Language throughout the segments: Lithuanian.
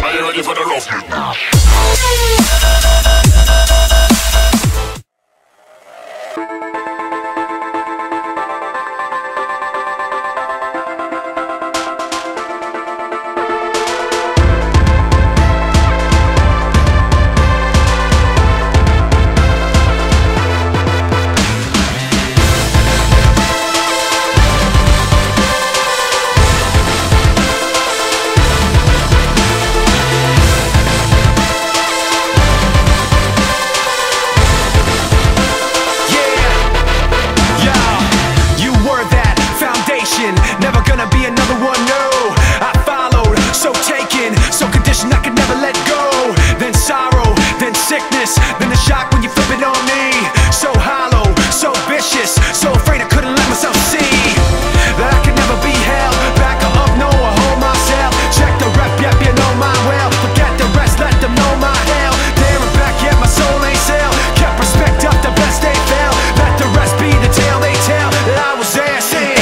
Are you ready for the rough? Never gonna be another one, no. I followed, so taken, so conditioned I could never let go. Then sorrow, then sickness, then the shock when you flip it on me. So hollow, so vicious, so afraid I couldn't let myself see that I could never be held back or up, no, or hold myself. Check the rep, yep, you know my well. Forget the rest, let them know my hell. There and back, yet my soul ain't sell. Kept respect up, the best they fell. Let the rest be the tale they tell that I was there saying.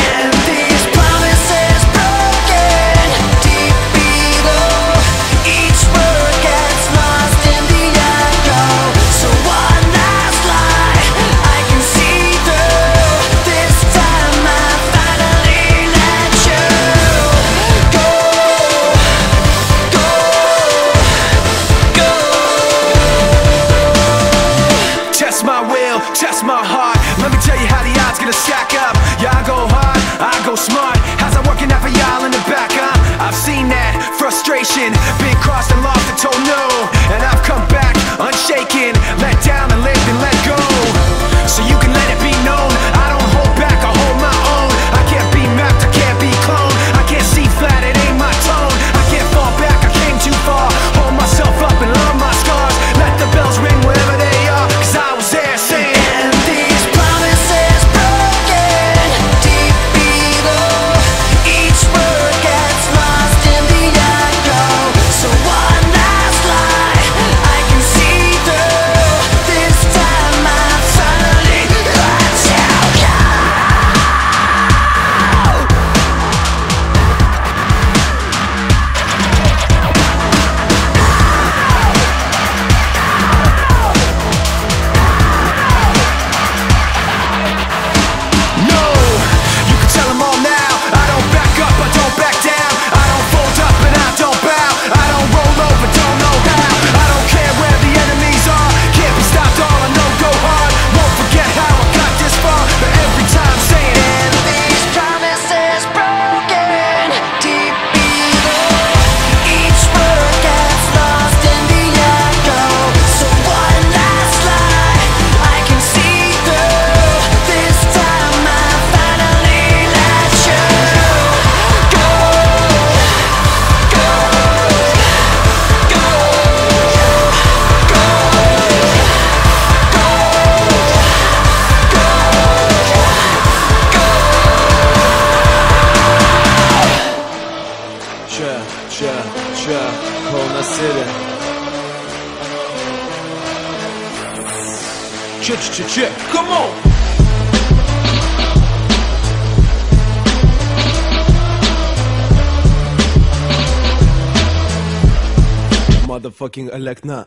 Test my heart, let me tell you how the odds gonna stack up. Yeah, I go hard, I go smart. How's that working out for y'all in the back, huh? I've seen that frustration, been crossed and lost and told no. And I've come back unshaken, let down and lived and let go. So you can let it be known, I don't hold back, I hold my own. I can't be mapped, I can't be cloned. I can't see flat, it ain't my tone. I can't fall back, I came too far. Hold myself up and love my scars. Let the bells ring wherever they are, cause I was there saying. Check, come on! Motherfucking Alekna,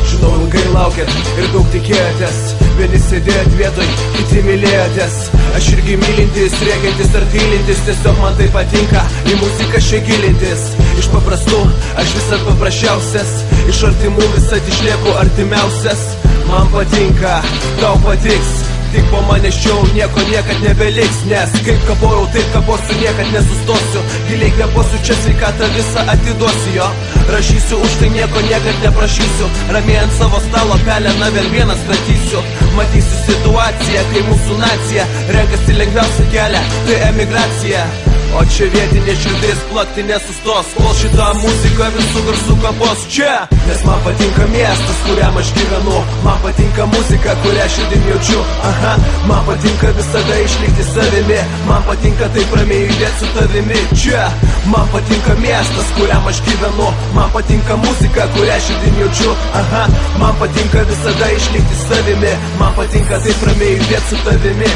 Žinau, ilgai laukėt ir daug tikėjotės. Vieni sėdėjot vietoj, kiti mylėjotės. Aš irgi mylintis, rėkiantis ar tylintis. Tiesiog man tai patinka, į muziką šią gilintis. Iš paprastų, aš visad paprasčiausias. Iš artimų visad išlieku artimiausias. Man patinka, tau patiks. Tik po manęs čia nieko niekad nebeliks. Nes kaip kabojau, taip kabosiu, niekad nesustosiu. Giliai kvėpuosiu, čia sveikatą visą atiduosiu jo. Rašysiu, už tai nieko niekad neprašysiu. Ramiai ant savo stalo peleną vėl vieną statysiu. Matysiu situaciją, kai mūsų nacija renkasi lengviausią kelią, tai emigracija. O čia vietinė širdis plakti nesustos, kol šitą muziką visų garsų kabos čia. Nes man patinka miestas, kuriam aš gyvenu. Man patinka muzika, kurią širdim jaučiu. Aha, man patinka visada išlikti savimi. Man patinka taip ramiai judėti su tavimi čia. Man patinka miestas, kuriam aš gyvenu. Man patinka muzika, kurią širdim jaučiu. Aha, man patinka visada išlikti savimi. Man patinka taip ramiai judėt su tavimi.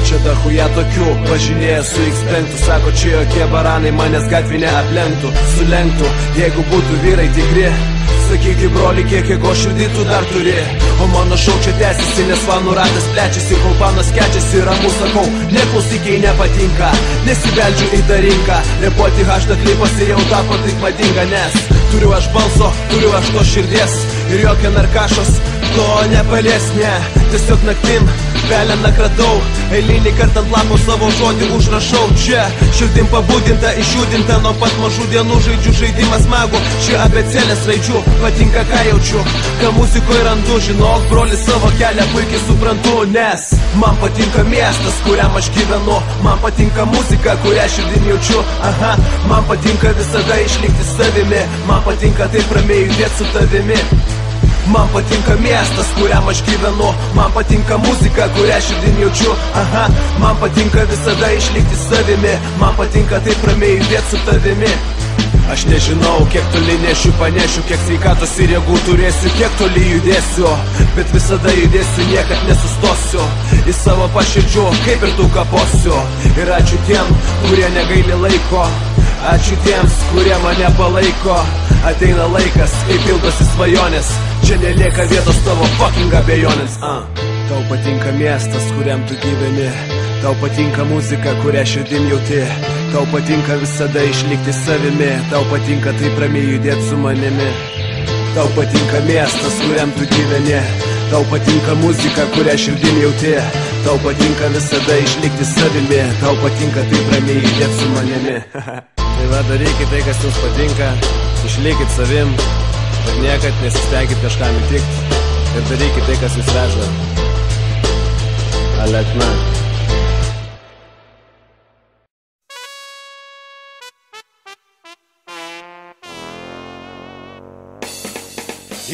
Čia dahuja tokių, važinėja su X5. Sako, čia jokie baranai manęs gatvį neaplenktų, sulenktų. Jeigu būtų vyrai tikri, sakyki broli, kiek jėgo širdį tu dar turi. O mano šau čia tęsiasi, nes fanų ratas plečiasi. Kol panas kečiasi, ramu sakau, neklausyk, jei nepatinka. Nesibeldžiu į tą rinką, repuoti HD klipose jau tapo taip madinga. Nes turiu aš balso, turiu aš to širdies. Ir jokia narkašos to nepalies, ne. Tiesiog naktim veleną kratau, eilinį kartą ant lapo savo žodį užrašau. Čia širdim pabudinta, išjudinta, nuo pat mažų dienų žaidžiu žaidimą smagų. Čia abėcėlės raidžių, patinka ką jaučiu, ką muzikoje randu. Žinok, broli, savo kelią puikiai suprantu. Nes man patinka miestas, kuriam aš gyvenu. Man patinka muzika, kurią širdim jaučiu. Aha, man patinka visada išlikti savimi. Man patinka taip ramiai judėt su tavimi. Man patinka miestas, kuriam aš gyvenu. Man patinka muzika, kurią širdim jaučiu. Aha, man patinka visada išlikti savimi. Man patinka taip ramiai judėt su tavimi. Aš nežinau, kiek toli nešiu, panešiu, kiek sveikatos ir jėgų turėsiu, kiek toli judėsiu, bet visada judėsiu, niekad nesustosiu. Į savo paširdžių, kaip ir tu kaposiu. Ir ačiū tiem, kurie negaili laiko. Ačiū tiems, kurie mane palaiko. Ateina laikas, kai pildosi svajonės. Čia nelieka vietos tavo fucking abejonės. Tau patinka miestas, kuriam tu gyveni. Tau patinka muzika, kurią širdim jauti. Tau patinka visada išlikti savimi. Tau patinka taip ramiai judėt su manimi. Tau patinka miestas, kuriam tu gyveni. Tau patinka muzika, kurią širdim jauti. Tau patinka visada išlikti savimi. Tau patinka taip ramiai judėt su manimi. Tai va, darykit tai, kas jums patinka. Išlikit savim ir niekad nesistengit kažkam įtikti. Ir darykit tai, kas jūs veža. Alekna.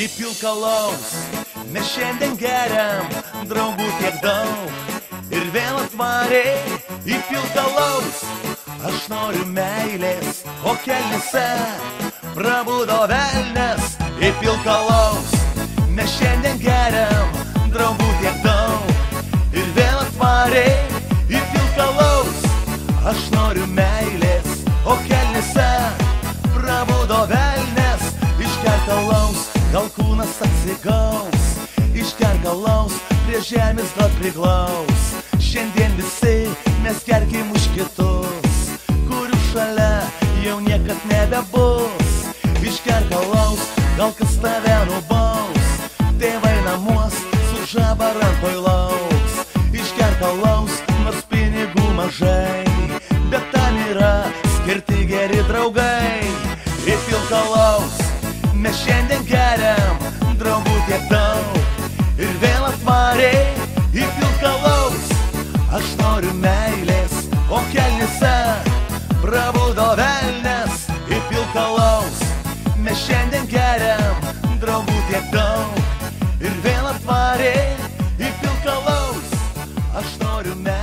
Įpilk alaus, mes šiandien geriam, draugų tiek daug. Ir vėl atvariai, įpilk alaus, aš noriu meilės, o kelnyse prabudo velnes. Įpilk alaus, mes šiandien geriam, draugų tiek daug. Ir vėl atvariai, įpilk alaus, aš noriu meilės, o kelnyse prabudo velnes. Išgerk alaus, gal kūnas atsigaus, išgerk alaus, prie žemės gal priglaus. Šiandien visi mes gerkim už kitus, kurių šalia jau niekad nebebus. Išgerk alaus, gal kas tave nubaus, tėvai namuos su žabarantoj lauks. Išgerk alaus, nors pinigų mažai, bet tam yra skirti geri draugai. Įpilk alaus, mes šiandien geriam, draugų tiek daug. Ir vėl atvariai, įpilk alaus, aš noriu meilės, o kelnyse prabudo velnes. Įpilk alaus, mes šiandien geriam, draugų tiek daug. Ir vėl atvariai, įpilk alaus, aš noriu meilės.